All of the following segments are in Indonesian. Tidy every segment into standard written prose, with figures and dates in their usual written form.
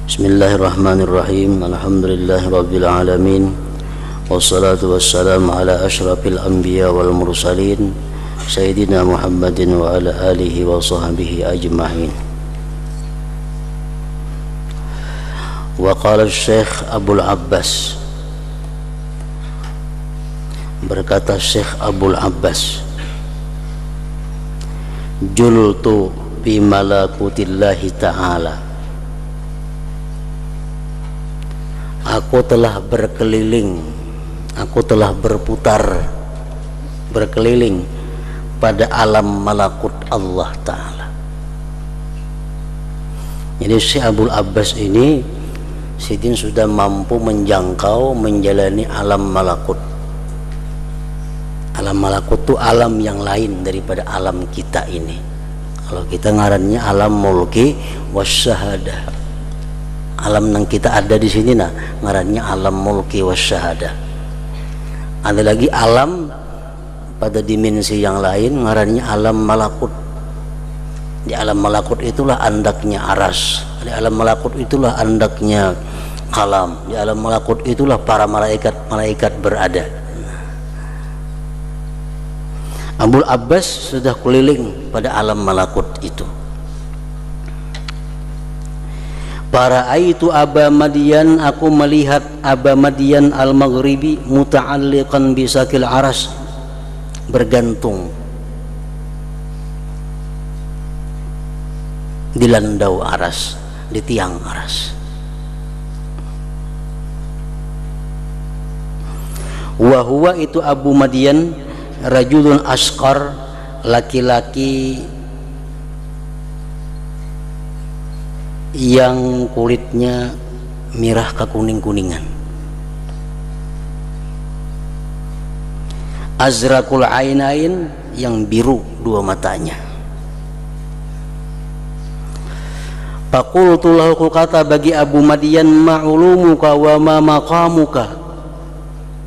Bismillahirrahmanirrahim. Alhamdulillahirabbil alamin. Wassalatu wassalamu ala asyrafil anbiya wal mursalin Sayyidina Muhammadin wa ala alihi wa sahbihi ajma'in. Wa qala Syekh Abul Abbas, berkata Syekh Abul Abbas, jultu bi malakutillahi ta'ala, aku telah berkeliling, aku telah berkeliling pada alam malakut Allah Ta'ala. Jadi Syekh Abul Abbas ini Sidin sudah mampu menjangkau, menjalani alam malakut. Alam malakut itu alam yang lain daripada alam kita ini. Kalau kita ngarannya alam mulki wasyahadah, alam yang kita ada di sini nah ngarannya alam mulki wasyahadah. Ada lagi alam pada dimensi yang lain ngarannya alam malakut. Di alam malakut itulah andaknya aras, di alam malakut itulah andaknya kalam, di alam malakut itulah para malaikat berada. Abul Abbas sudah keliling pada alam malakut itu. Para aitu Aba Madian, aku melihat Aba Madian al-Maghribi muta'alliqan bisakil aras, bergantung di landau aras, di tiang aras. Wa huwa itu Abu Madian rajulun asqar, laki-laki yang kulitnya mirah kekuning-kuningan, azrakul ainain, yang biru dua matanya. Faqultu lahu, ku kata bagi Abu Madian, ma'ulumuka wa ma maqamuka,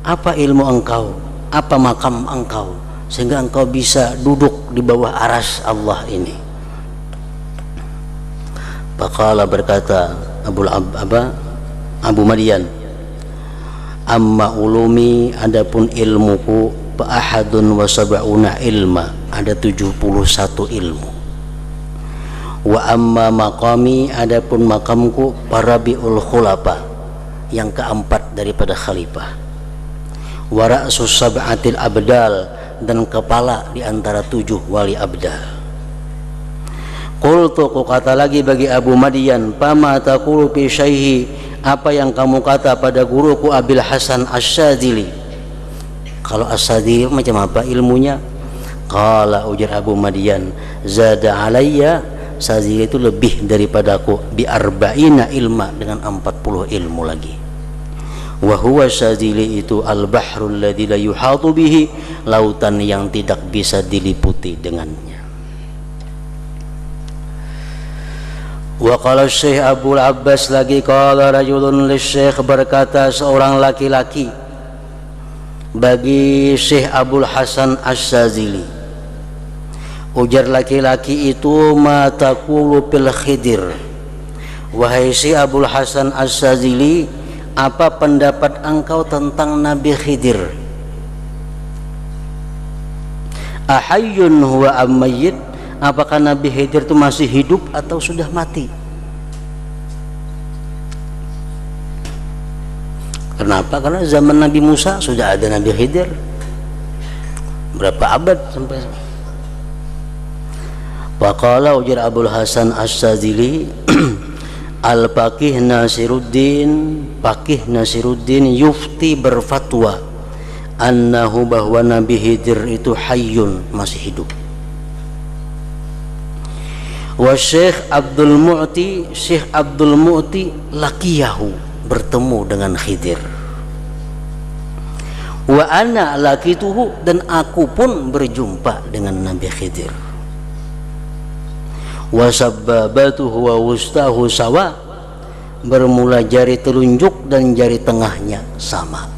apa ilmu engkau, apa makam engkau sehingga engkau bisa duduk di bawah aras Allah ini. Faqala, berkata Abu Madian, amma ulumi, adapun ilmuku, fa ahadun wa sab'una ilma, ada 71 ilmu. Wa amma maqami, adapun makamku, parabiul khulafa, yang keempat daripada khalifah. Wa ra'sus sab'atil abdal, dan kepala di antara 7 wali abdal. Qultu, ku kata lagi bagi Abu Madian, fama taqulu fi syaihi, apa yang kamu kata pada guruku Abil Hasan Asy-Syadzili. Kalau Asy-Syadzili macam apa ilmunya? Qala, ujar Abu Madian, zada alayya, Syadzili itu lebih daripada aku, bi arba'ina ilma, dengan 40 ilmu lagi. Wa huwa Syadzili itu al-bahrul ladzi la yuhatu bihi, lautan yang tidak bisa diliputi dengannya. Wa qala Syekh Abul Abbas lagi, qala rajulun lisyekh, berkata seorang laki-laki bagi Syekh Abul Hasan Asy-Syadzili, ujar laki-laki itu, ma taqulu fil Khidir, wahai Syekh Abul Hasan Asy-Syadzili, apa pendapat engkau tentang Nabi Khidir? Ahayyun huwa am mayyit, apakah Nabi Khidir itu masih hidup atau sudah mati? Kenapa? Karena zaman Nabi Musa sudah ada Nabi Khidir. Berapa abad sampai. Faqala, ujar Abul Hasan Asy-Syadzili, al-Faqih Nasiruddin, Faqih Nasiruddin yufti, berfatwa, annahu, bahwa Nabi Khidir itu hayyun, masih hidup. Wa Syekh Abdul Mu'ti, Syekh Abdul Mu'ti laqiyahu, bertemu dengan Khidir. Wa ana laqituhu, dan aku pun berjumpa dengan Nabi Khidir. Wa sabbabatuhu wa wustahu sawa, bermula jari telunjuk dan jari tengahnya sama.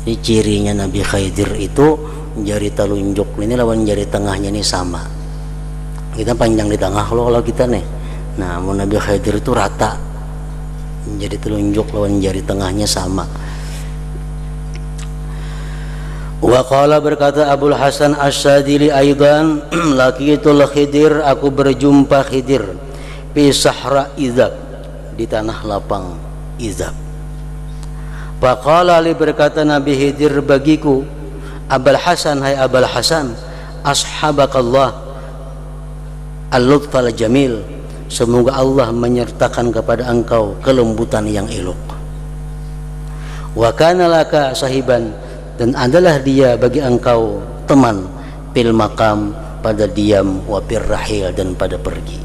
Ini cirinya Nabi Khidir itu, jari telunjuk ini lawan jari tengahnya ini sama. Kita panjang di tengah loh kalau kita nih, Nah, Nabi Khidir itu rata, jadi telunjuk lawan jari tengahnya sama. Wa qala berkata Abul Hasan Asy-Syadzili aidan laqitul Khidir, aku berjumpa Khidir fi sahra Izab, di tanah lapang Izab. Faqala li, berkata Nabi Khidir bagiku, Abul Hasan, hai Abul Hasan, ashabakallah al-lutfal jamil, semoga Allah menyertakan kepada engkau kelembutan yang elok. Wa kana laka sahiban, dan adalah dia bagi engkau teman, fil maqam, pada diam, wa fir rahil, dan pada pergi.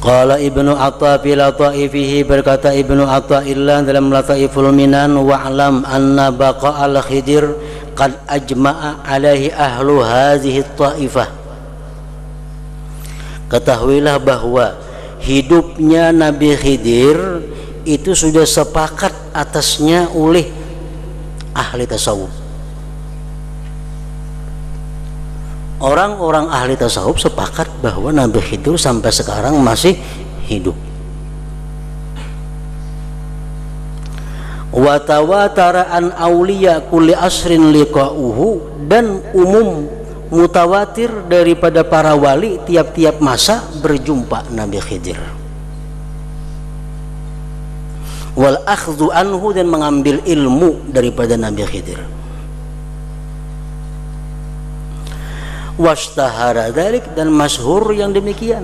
Qala Ibnu Atha fi lataifihi, berkata Ibnu Athaillah dalam Lataiful Minan, wa'lam anna baqa al-Khidir qad ajma'a alaihi ahlu hadhihi at-taifah. Ketahuilah bahwa hidupnya Nabi Khidir itu sudah sepakat atasnya oleh ahli tasawuf. Orang-orang ahli tasawuf sepakat bahwa Nabi Khidir sampai sekarang masih hidup. Wa tawatara an auliya kulli asrin liqa'uhu, dan umum mutawatir daripada para wali tiap-tiap masa berjumpa Nabi Khidir. Wal akhdhu anhu, dan mengambil ilmu daripada Nabi Khidir. Washtahara dzalik, dan masyhur yang demikian.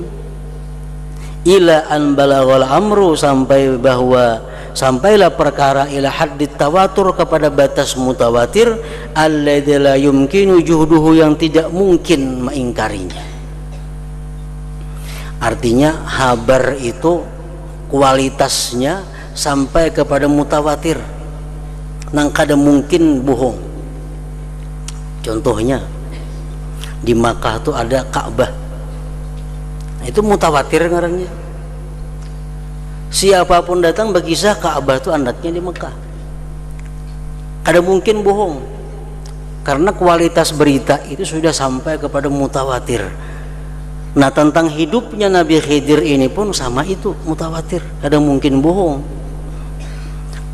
Ila an balaghal amru, sampailah perkara ila haddit tawatur, kepada batas mutawatir, alladzi la yumkinu juhduhu, yang tidak mungkin mengingkarinya. Artinya habar itu kualitasnya sampai kepada mutawatir, nang kada mungkin bohong. Contohnya di Makkah itu ada Ka'bah, itu mutawatir ngarannya. Siapapun datang berkisah Ka'bah itu andatnya di Mekah, ada mungkin bohong, karena kualitas berita itu sudah sampai kepada mutawatir. Nah, tentang hidupnya Nabi Khidir ini pun sama, itu mutawatir, ada mungkin bohong,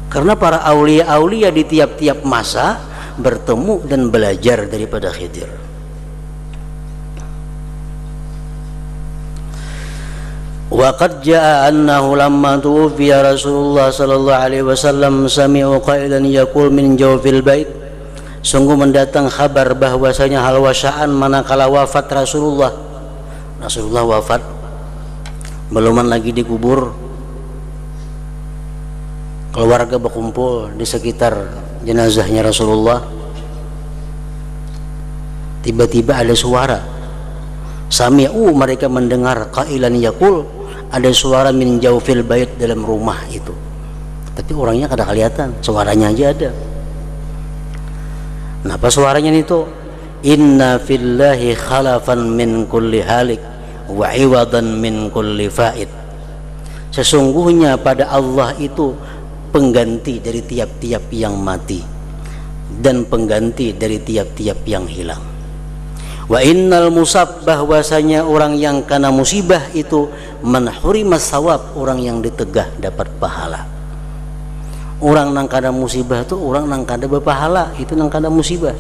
karena para aulia-aulia di tiap-tiap masa bertemu dan belajar daripada Khidir. Wa qad jaa annahu lamma tuwfiya Rasulullah sallallahu alaihi wasallam sami'u qailan yaqul min jawfil bait, sungguh mendatang kabar bahwasanya hal wasaan manakala wafat Rasulullah wafat, beluman lagi dikubur, keluarga berkumpul di sekitar jenazahnya Rasulullah. Tiba-tiba ada suara, sami'u, mereka mendengar, qailan yaqul, ada suara min jawfil bait, dalam rumah itu, tapi orangnya kada kelihatan, suaranya aja ada. Nah, apa suaranya itu? Inna fillahi khalafan min kulli halik wa iwadan min kulli faid, sesungguhnya pada Allah itu pengganti dari tiap-tiap yang mati dan pengganti dari tiap-tiap yang hilang. Wa innal musab, bahwasanya orang yang kena musibah itu man hurimas sawab, orang yang ditegah dapat pahala. Orang nang kada musibah itu orang nang kada berpahala, itu nang kada musibah.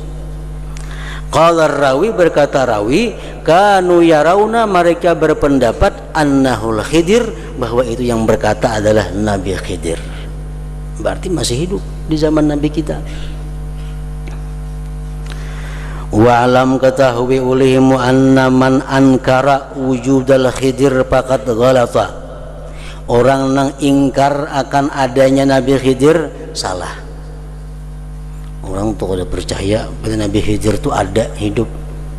Qala rawi, berkata rawi, kanu yarauna, mereka berpendapat, annahul Khidir, bahwa itu yang berkata adalah Nabi Khidir. Berarti masih hidup di zaman Nabi kita. Wa'alam, ketahui ulihimu anna man ankara wujudal Khidir faqad ghalata, orang nang ingkar akan adanya Nabi Khidir salah. Orang tuh kada percaya pada Nabi Khidir itu ada hidup,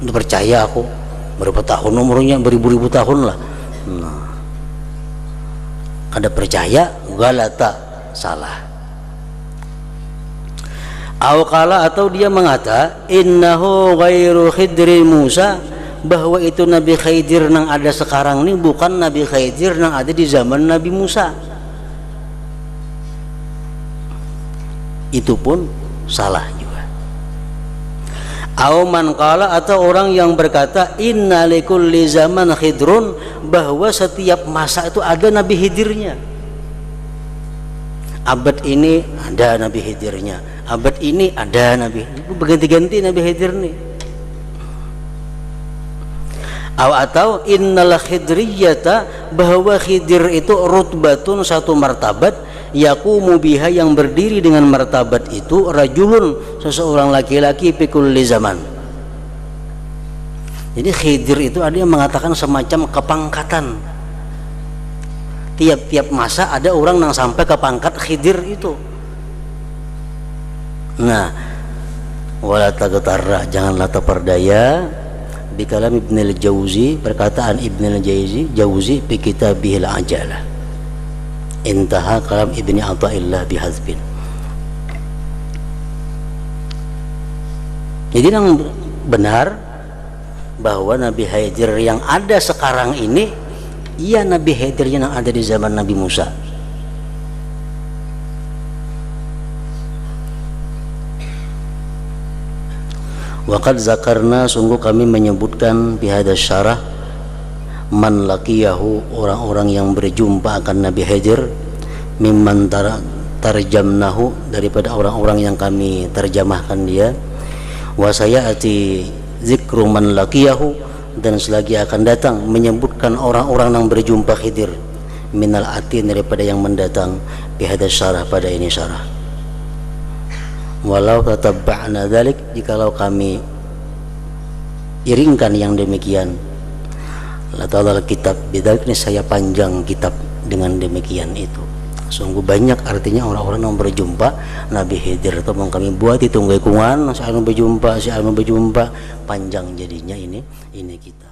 udah percaya aku berapa tahun umurnya, beribu-ribu tahun lah. Nah, kada percaya, ghalata, salah. Awqala, atau dia mengata, innahu ghairu Khidri Musa, bahwa itu Nabi Khidir nang ada sekarang ini bukan Nabi Khidir nang ada di zaman Nabi Musa. Itu pun salah juga. Auman qala, atau orang yang berkata inna likulli zaman khidrun, bahwa setiap masa itu ada Nabi Khidirnya. Abad ini ada Nabi Khidirnya, abad ini ada Nabi, berganti-ganti Nabi Khidir nih. Atau innal khidriyata, bahwa Khidir itu rutbatun, satu martabat, yaqumu biha, yang berdiri dengan martabat itu, rajulun, seseorang laki-laki, fi kulli zaman. Jadi Khidir itu ada yang mengatakan semacam kepangkatan. Tiap-tiap masa ada orang yang sampai ke pangkat Khidir itu. Nah, wala taghtarra, janganlah terperdaya bikalam Ibn al-Jauzi, perkataan Ibn al-Jauzi fi kitabihil ajalah. Intaha kalam Ibni Athaillah bihazbin. Jadi yang benar bahwa Nabi Khidir yang ada sekarang ini, iya Nabi Khidir yang ada di zaman Nabi Musa. Waqad zakarna, sungguh kami menyebutkan bihada syarah, man laqiyahu, orang-orang yang berjumpa akan Nabi Khidir, mimman tarjamnahu, daripada orang-orang yang kami terjemahkan dia, wa sayati zikru man laqiyahu, dan selagi akan datang menyebutkan orang-orang yang berjumpa Khidir, minal atin, daripada yang mendatang, bihada syarah, pada ini syarah. Walau tatabba'na dzalik, jikalau kami iringkan yang demikian, la ta'ala kitab bidzalik, ini saya panjang kitab dengan demikian itu. Sungguh banyak artinya orang-orang yang berjumpa Nabi Khidir itu, mau kami buat itu ngaikungan, si anu berjumpa, panjang jadinya ini kita.